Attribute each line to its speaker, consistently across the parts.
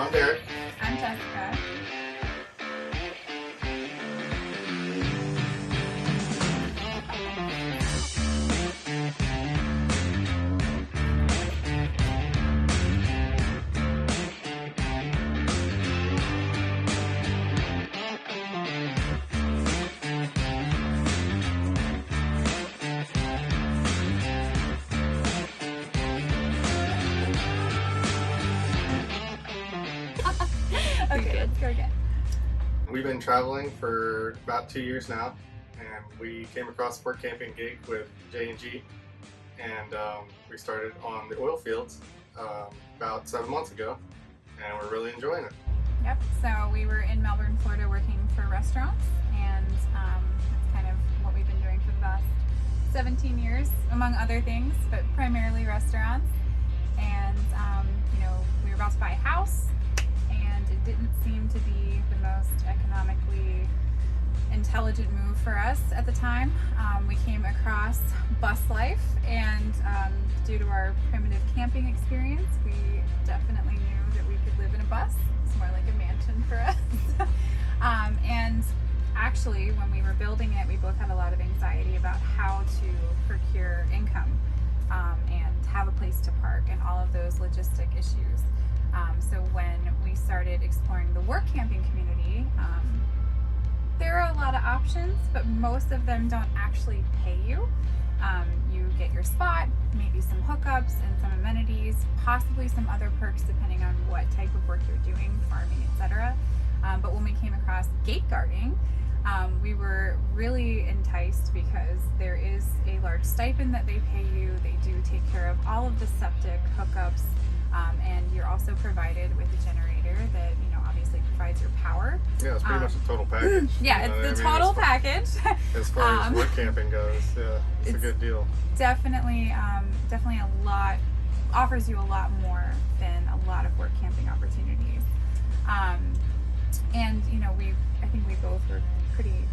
Speaker 1: I'm Derek.
Speaker 2: I'm Jessica. Okay, let's go again.
Speaker 1: We've been traveling for about 2 years now, and we came across a work camping gig with J&G, and we started on the oil fields about 7 months ago, and we're really enjoying it.
Speaker 2: Yep, so we were in Melbourne, Florida working for restaurants, and that's kind of what we've been doing for the last 17 years, among other things, but primarily restaurants. And, we were about to buy a house, and it didn't seem to be the most economically intelligent move for us at the time. We came across bus life, and due to our primitive camping experience, we definitely knew that we could live in a bus. It's more like a mansion for us. And actually, when we were building it, we both had a lot of anxiety about how to procure income and have a place to park and all of those logistic issues. So when we started exploring the work camping community, there are a lot of options, but most of them don't actually pay you. You get your spot, maybe some hookups and some amenities, possibly some other perks depending on what type of work you're doing, farming, etc. But when we came across gate guarding, we were really enticed because there is a large stipend that they pay you. They do take care of all of the septic hookups, and you're also provided with a generator that obviously provides your power.
Speaker 1: Yeah, it's pretty much a total package.
Speaker 2: Yeah, it's the total package.
Speaker 1: As far as work camping goes, yeah, it's a good deal.
Speaker 2: Definitely a lot, offers you a lot more than a lot of work camping opportunities. And I think we both were pretty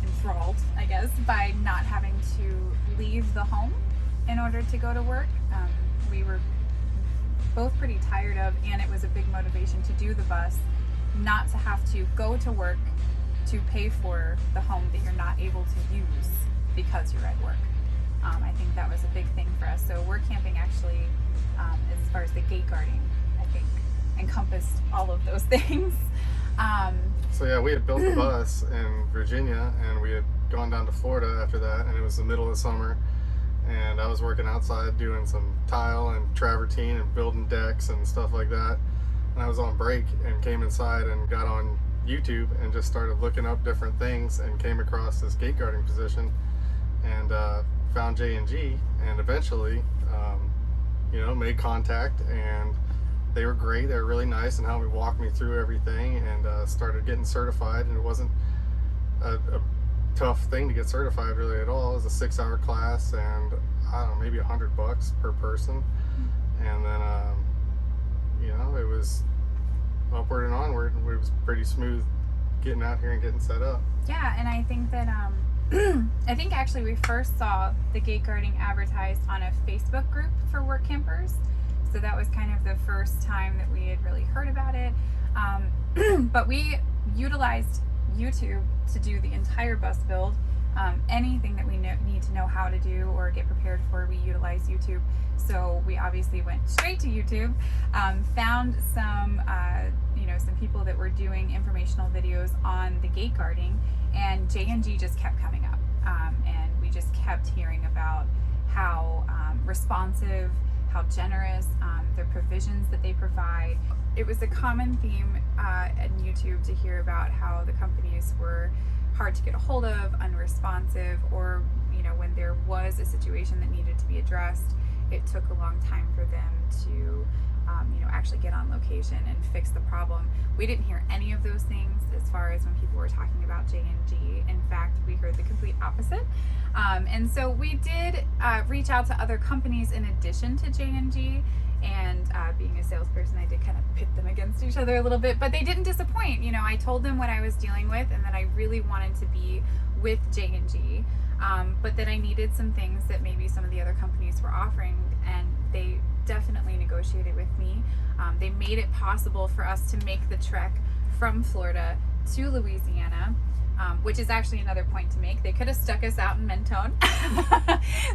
Speaker 2: enthralled, I guess, by not having to leave the home in order to go to work. We were both pretty tired of, and it was a big motivation to do the bus, not to have to go to work to pay for the home that you're not able to use because you're at work. I think that was a big thing for us. So work camping actually, as far as the gate guarding, I think encompassed all of those things.
Speaker 1: So yeah, we had built the bus in Virginia, and we had gone down to Florida after that, and it was the middle of summer, and I was working outside doing some tile and travertine and building decks and stuff like that. And I was on break and came inside and got on YouTube and just started looking up different things and came across this gate guarding position and found J&G, and eventually made contact, and they were great. They were really nice and helped me walk me through everything, and started getting certified. And it wasn't a tough thing to get certified really at all. It was a 6-hour class, and I don't know, maybe $100 per person. And then it was upward and onward. It was pretty smooth getting out here and getting set up.
Speaker 2: Yeah, and I think that I think actually we first saw the gate guarding advertised on a Facebook group for work campers. So that was kind of the first time that we had really heard about it. But we utilized YouTube to do the entire bus build. Anything that we need to know how to do or get prepared for, we utilize YouTube. So we obviously went straight to YouTube, found some people that were doing informational videos on the gate guarding, and J&G just kept coming up. And we just kept hearing about how responsive, how generous, their provisions that they provide. It was a common theme on YouTube to hear about how the companies were hard to get a hold of, unresponsive, or when there was a situation that needed to be addressed, it took a long time for them to actually get on location and fix the problem. We didn't hear any of those things as far as when people were talking about J&G. In fact, we heard the complete opposite. And so we did reach out to other companies in addition to J&G, And being a salesperson, I did kind of pit them against each other a little bit, but they didn't disappoint. You know, I told them what I was dealing with and that I really wanted to be with J&G, but that I needed some things that maybe some of the other companies were offering, and they definitely negotiated with me. They made it possible for us to make the trek from Florida to Louisiana, which is actually another point to make. They could have stuck us out in Mentone.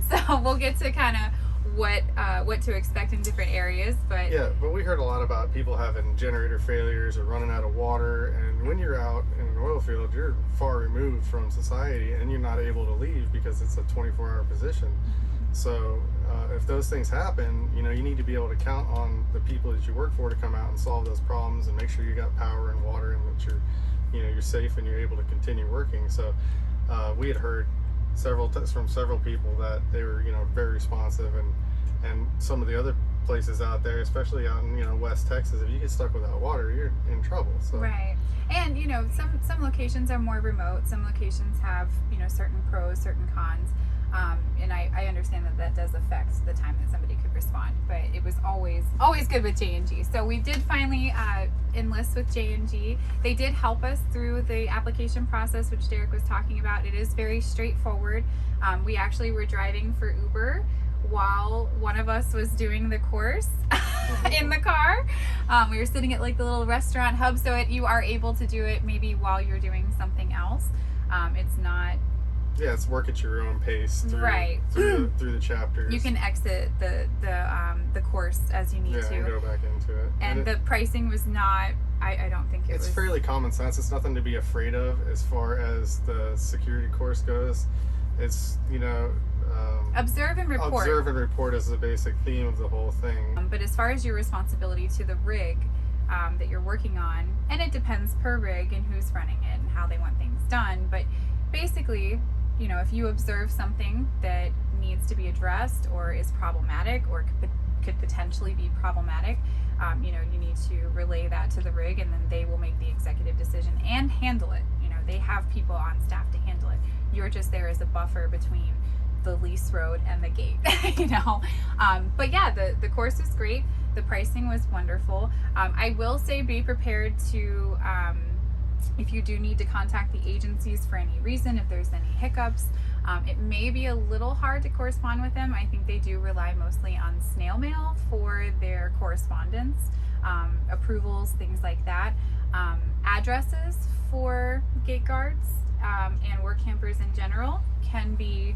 Speaker 2: So we'll get to kind of what to expect in different areas, but
Speaker 1: yeah, but we heard a lot about people having generator failures or running out of water, and when you're out in an oil field, you're far removed from society and you're not able to leave because it's a 24-hour position. So if those things happen, you know, you need to be able to count on the people that you work for to come out and solve those problems and make sure you got power and water and that you're safe and you're able to continue working. So we had heard from several people that they were, you know, very responsive, and some of the other places out there, especially out in, you know, West Texas, if you get stuck without water, you're in trouble. So.
Speaker 2: Right. And, you know, some locations are more remote. Some locations have, you know, certain pros, certain cons. And I understand that does affect the time that somebody could respond, but it was always good with J&G. So we did finally enlist with J&G. They did help us through the application process, which Derek was talking about. It is very straightforward. We actually were driving for Uber while one of us was doing the course in the car. We were sitting at like the little restaurant hub, so you are able to do it maybe while you're doing something else. It's not.
Speaker 1: Yeah, it's work at your own pace through the chapters.
Speaker 2: You can exit the course as you need to.
Speaker 1: And go back into it.
Speaker 2: And the pricing was not. I don't think
Speaker 1: it's fairly common sense. It's nothing to be afraid of as far as the security course goes. It's, you know.
Speaker 2: Observe and report.
Speaker 1: Observe and report is the basic theme of the whole thing.
Speaker 2: But as far as your responsibility to the rig that you're working on, and it depends per rig and who's running it and how they want things done, but basically, you know, if you observe something that needs to be addressed or is problematic or could potentially be problematic, you know, you need to relay that to the rig, and then they will make the executive decision and handle it. You know, they have people on staff to handle it. You're just there as a buffer between the lease road and the gate, you know. But yeah, the course was great. The pricing was wonderful. I will say be prepared to, if you do need to contact the agencies for any reason, if there's any hiccups, it may be a little hard to correspond with them. I think they do rely mostly on snail mail for their correspondence, approvals, things like that. Addresses for gate guards and work campers in general can be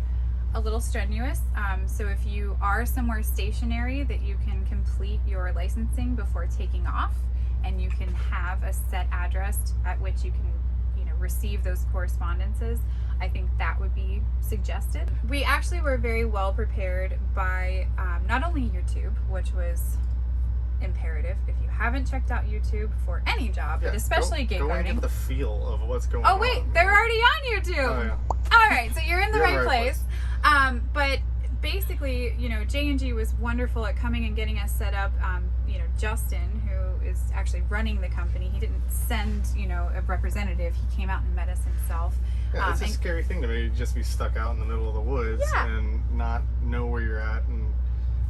Speaker 2: a little strenuous. So if you are somewhere stationary that you can complete your licensing before taking off, and you can have a set address at which you can, you know, receive those correspondences, I think that would be suggested. We actually were very well prepared by not only YouTube, which was imperative. If you haven't checked out YouTube for any job, but especially gate guarding,
Speaker 1: and get the feel of what's going on.
Speaker 2: Oh wait, they're already on YouTube.
Speaker 1: Oh, yeah.
Speaker 2: All right, so you're in the right place. But basically, you know, J&G was wonderful at coming and getting us set up. You know, Justin, who is actually running the company, he didn't send, you know, a representative. He came out and met us himself.
Speaker 1: Yeah, it's a scary thing to me, just be stuck out in the middle of the woods and not know where you're at. And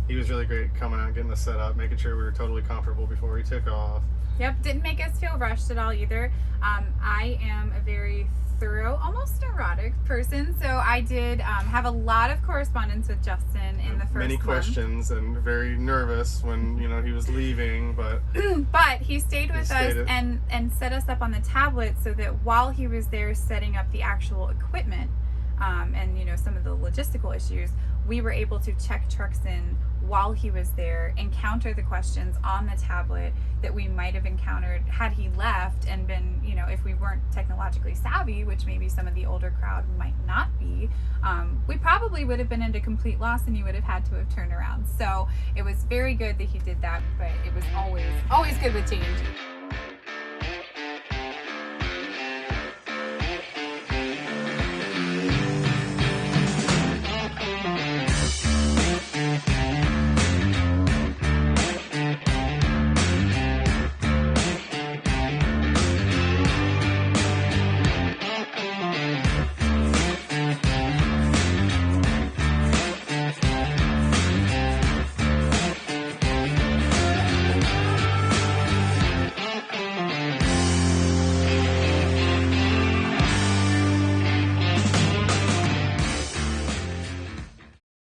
Speaker 1: he was really great coming out, getting us set up, making sure we were totally comfortable before we took off.
Speaker 2: Yep, didn't make us feel rushed at all either. I am a very thorough, almost neurotic person, so I did have a lot of correspondence with Justin in the first
Speaker 1: many
Speaker 2: month.
Speaker 1: Questions and very nervous when, you know, he was leaving, but
Speaker 2: but he stayed with us and set us up on the tablet so that while he was there setting up the actual equipment and, you know, some of the logistical issues, we were able to check trucks in while he was there, encounter the questions on the tablet that we might have encountered had he left and been, you know, if we weren't technologically savvy, which maybe some of the older crowd might not be, we probably would have been into complete loss and you would have had to have turned around. So it was very good that he did that, but it was always good with J&G.